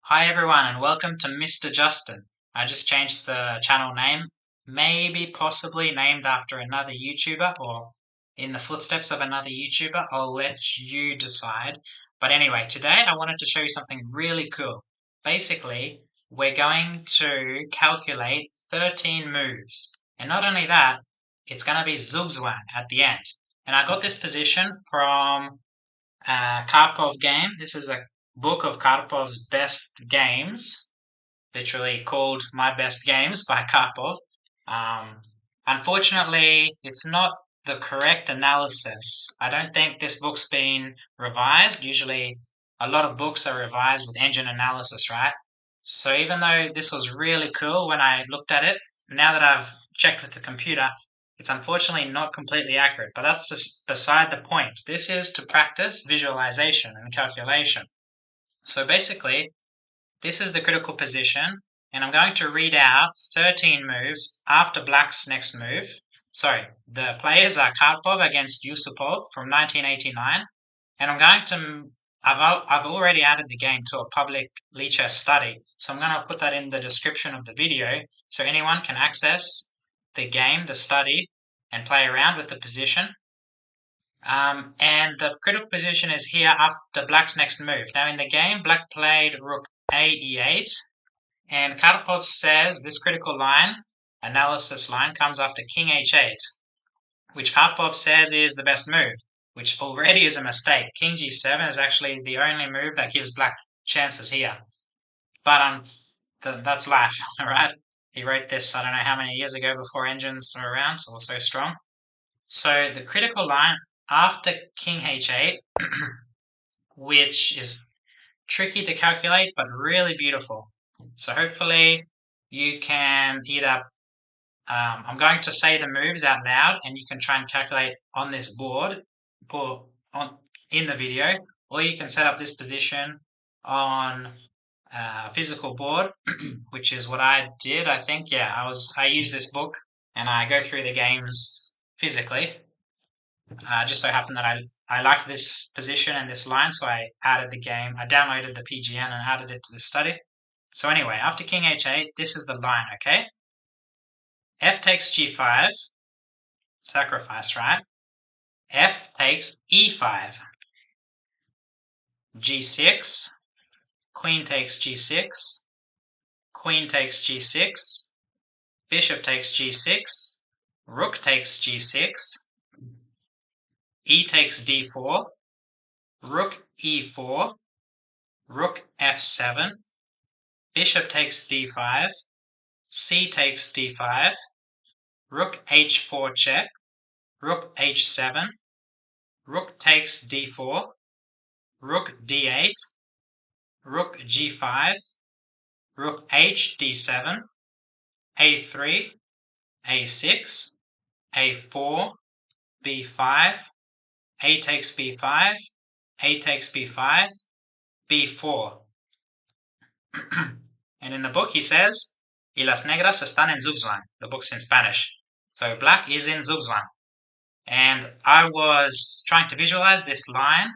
Hi everyone and welcome to Mr. Justin. I just changed the channel name, maybe possibly named after another YouTuber or in the footsteps of another YouTuber. I'll let you decide. But anyway, today I wanted to show you something really cool. Basically, we're going to calculate 13 moves. And not only that, it's going to be zugzwang at the end. And I got this position from Karpov game. This is a book of Karpov's best games, literally called My Best Games by Karpov. Um, Unfortunately, it's not the correct analysis. I don't think this book's been revised. Usually, a lot of books are revised with engine analysis, right? So even though this was really cool when I looked at it, now that I've checked with the computer, it's unfortunately not completely accurate, but that's just beside the point. This is to practice visualization and calculation. So basically, this is the critical position, and I'm going to read out 13 moves after black's next move. Sorry, the players are Karpov against Yusupov from 1989, and I've already added the game to a public Lichess study, so I'm going to put that in the description of the video so anyone can access the game, the study, and play around with the position. And the critical position is here after black's next move. Now in the game, black played rook a e8, and Karpov says this critical line, analysis line, comes after king h8, which Karpov says is the best move, which already is a mistake. King g7 is actually the only move that gives black chances here. But that's life, alright? He wrote this, I don't know how many years ago before engines were around or so strong. So the critical line after king h8, which is tricky to calculate but really beautiful. So hopefully you can either I'm going to say the moves out loud and you can try and calculate on this board in the video, or you can set up this position on a physical board, which is what I did. I think, yeah, I used this book and I go through the games physically. Just so happened that I liked this position and this line, so I added the game. I downloaded the PGN and added it to the study. So anyway, after king h8, this is the line, okay? F takes g5, sacrifice, right? F takes e5, g6, queen takes g6, queen takes g6, bishop takes g6, rook takes g6, e takes d4, rook e4, rook f7, bishop takes d5, c takes d5, rook h4 check, rook h7, rook takes d4, rook d8, rook g5, rook h d7, a3, a6, a4, b5, a takes b5, a takes b5, b4. And in the book he says, y las negras están en zugzwang. The book's in Spanish. So black is in zugzwang. And I was trying to visualize this line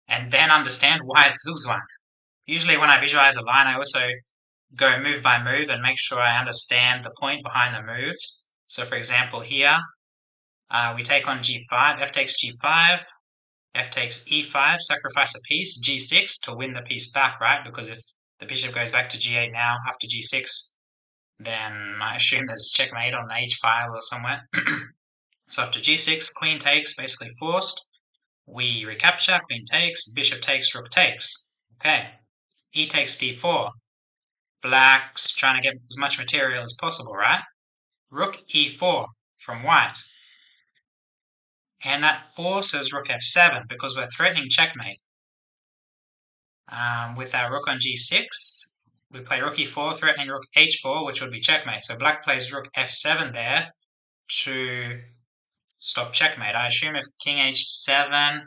and then understand why it's zugzwang. Usually when I visualize a line, I also go move by move and make sure I understand the point behind the moves. So for example here, we take on g5, f takes g5, f takes e5, sacrifice a piece, g6 to win the piece back, right? Because if the bishop goes back to g8 now after g6, then I assume there's checkmate on the h file or somewhere. So after g6, queen takes, basically forced. We recapture, queen takes, bishop takes, rook takes. Okay, e takes d4. Black's trying to get as much material as possible, right? Rook e4 from white. And that forces rook f7 because we're threatening checkmate. With our rook on g6, we play rook e4, threatening rook h4, which would be checkmate. So black plays rook f7 there to stop checkmate. I assume if king h7,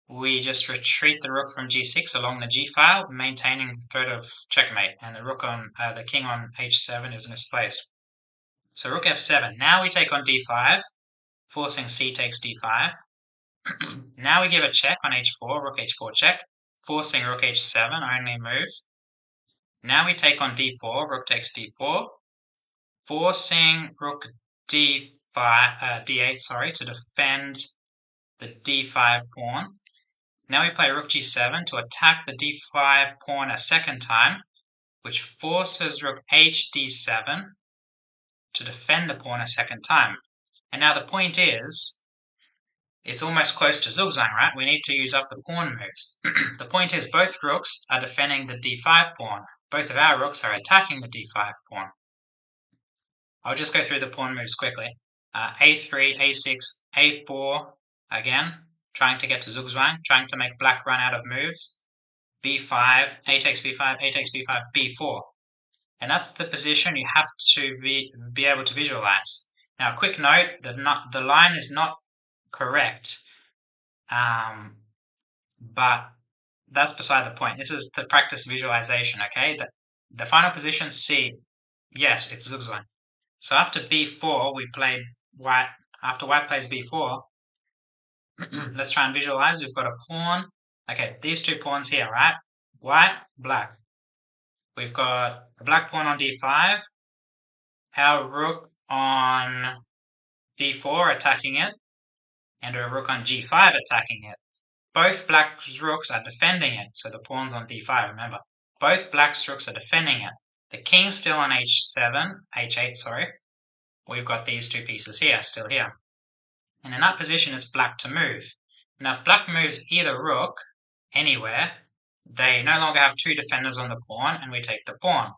we just retreat the rook from g6 along the g file, maintaining the threat of checkmate, and the king on h7 is misplaced. So rook f7. Now we take on d5, forcing c takes d5. Now we give a check on h4, rook h4 check, forcing rook h7, only move. Now we take on d4, rook takes d4, forcing rook d8, to defend the d5 pawn. Now we play rook g7 to attack the d5 pawn a second time, which forces rook hd7 to defend the pawn a second time. And now the point is, it's almost close to zugzwang, right? We need to use up the pawn moves. The point is both rooks are defending the d5 pawn. Both of our rooks are attacking the d5 pawn. I'll just go through the pawn moves quickly. a3, a6, a4, again, trying to get to zugzwang, trying to make black run out of moves. b5, a takes b5, a takes b5, b4. And that's the position you have to be able to visualize. Now, a quick note, the line is not correct, but that's beside the point. This is the practice visualization, okay? The final position, C, yes, it's zugzwang. So after b4, we played white. After white plays b4, let's try and visualize. We've got a pawn. Okay, these two pawns here, right? White, black. We've got a black pawn on d5, our rook on d4 attacking it, and a rook on g5 attacking it. Both black rooks are defending it, so the pawn's on d5, remember. Both black rooks are defending it. The king's still on h8, sorry. We've got these two pieces here, still here. And in that position, it's black to move. Now, if black moves either rook anywhere, they no longer have two defenders on the pawn, and we take the pawn.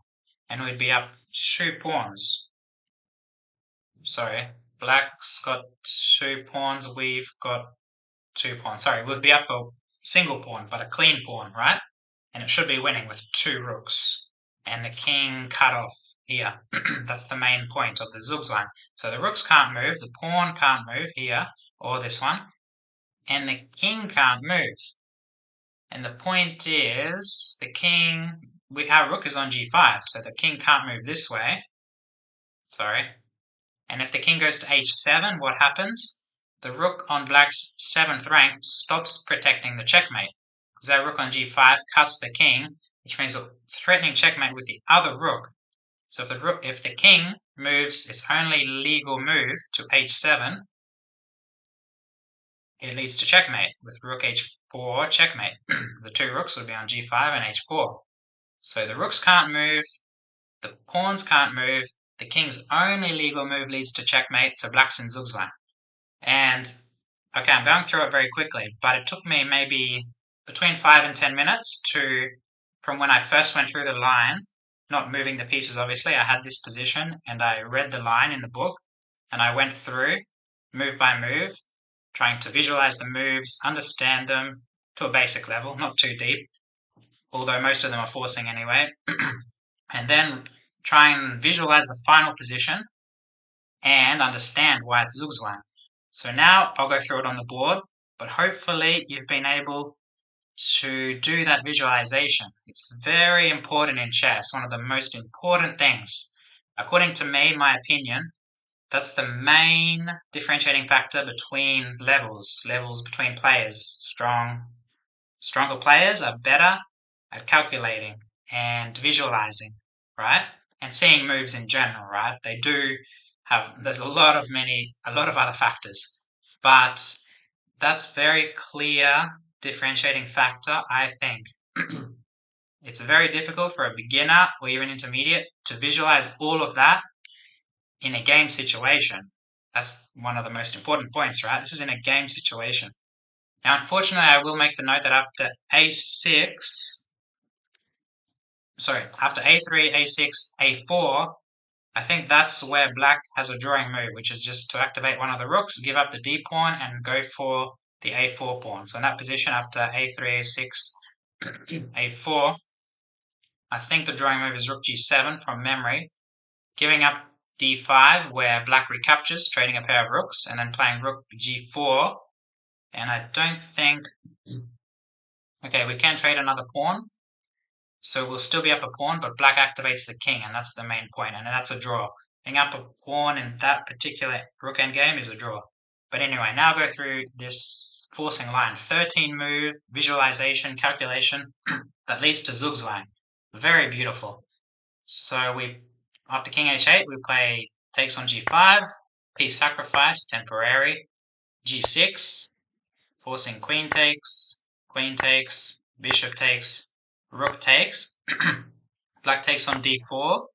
And we'd be up 2 pawns. Sorry, black's got 2 pawns, we've got 2 pawns. Sorry, we'd be up a single pawn, but a clean pawn, right? And it should be winning with 2 rooks. And the king cut off here. That's the main point of the zugzwang. So the rooks can't move, the pawn can't move here, or this one, and the king can't move. And the point is, the king, our rook is on g5, so the king can't move this way. Sorry. And if the king goes to h7, what happens? The rook on black's 7th rank stops protecting the checkmate, because our rook on g5 cuts the king, which means we're threatening checkmate with the other rook. So if the king moves its only legal move to h7, it leads to checkmate with rook h4 checkmate. The 2 rooks would be on g5 and h4. So the rooks can't move, the pawns can't move, the king's only legal move leads to checkmate, so black's in zugzwang. And, okay, I'm going through it very quickly, but it took me maybe between 5 and 10 minutes from when I first went through the line, not moving the pieces obviously, I had this position and I read the line in the book and I went through move by move, trying to visualize the moves, understand them to a basic level, not too deep, although most of them are forcing anyway, and then try and visualize the final position and understand why it's zugzwang. So now I'll go through it on the board, but hopefully you've been able to do that visualization. It's very important in chess, one of the most important things. According to me, my opinion, that's the main differentiating factor between levels between players. Stronger players are better at calculating and visualizing, right? And seeing moves in general, right? They do have, there's a lot of other factors, but that's very clear differentiating factor, I think. It's very difficult for a beginner or even intermediate to visualize all of that in a game situation. That's one of the most important points, right? This is in a game situation. Now, unfortunately, I will make the note that after after a3, a6, a4, I think that's where black has a drawing move, which is just to activate one of the rooks, give up the d pawn, and go for the a4 pawn. So in that position, after a3, a6, a4, I think the drawing move is rook g7 from memory, giving up d5, where black recaptures, trading a pair of rooks, and then playing rook g4. And I don't think... Okay, we can trade another pawn. So we'll still be up a pawn, but black activates the king, and that's the main point, and that's a draw. Being up a pawn in that particular rook endgame is a draw. But anyway, now I'll go through this forcing line. 13 move, visualization, calculation that leads to zugzwang. Very beautiful. So after king h8, we play takes on g5, piece sacrifice, temporary, g6, forcing queen takes, bishop takes, rook takes. Black takes on d4.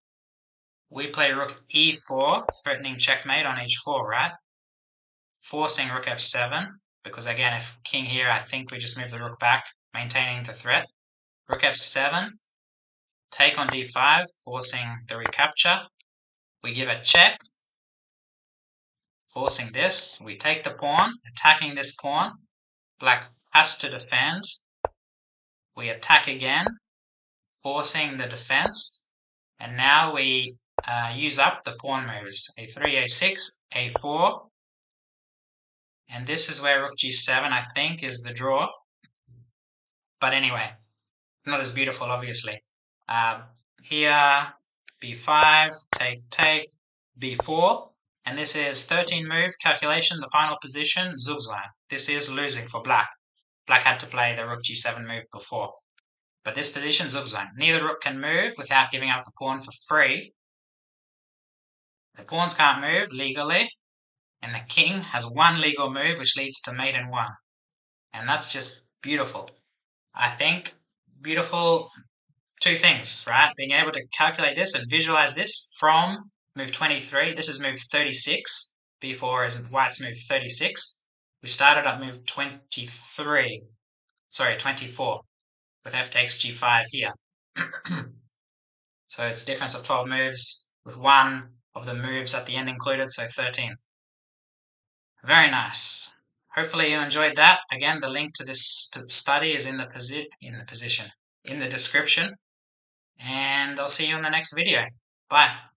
We play rook e4, threatening checkmate on h4, right? Forcing rook f7, because again, if king here, I think we just move the rook back, maintaining the threat. Rook f7, take on d5, forcing the recapture. We give a check, forcing this. We take the pawn, attacking this pawn. Black has to defend. We attack again, forcing the defense. And now we use up the pawn moves, a3, a6, a4. And this is where rook g7, I think, is the draw. But anyway, not as beautiful, obviously. Here, b5, take, b4. And this is 13 move calculation, the final position, zugzwang. This is losing for black. Black had to play the rook g7 move before. But this position, zugzwang. Neither rook can move without giving up the pawn for free. The pawns can't move legally. And the king has one legal move, which leads to mate in one. And that's just beautiful. I think beautiful two things, right? Being able to calculate this and visualize this from move 23. This is move 36. B4 is white's move 36. We started at move 24 with f takes g5 here. So it's difference of 12 moves with one of the moves at the end included, so 13. Very nice. Hopefully you enjoyed that. Again, the link to this study is in the description. And I'll see you in the next video. Bye.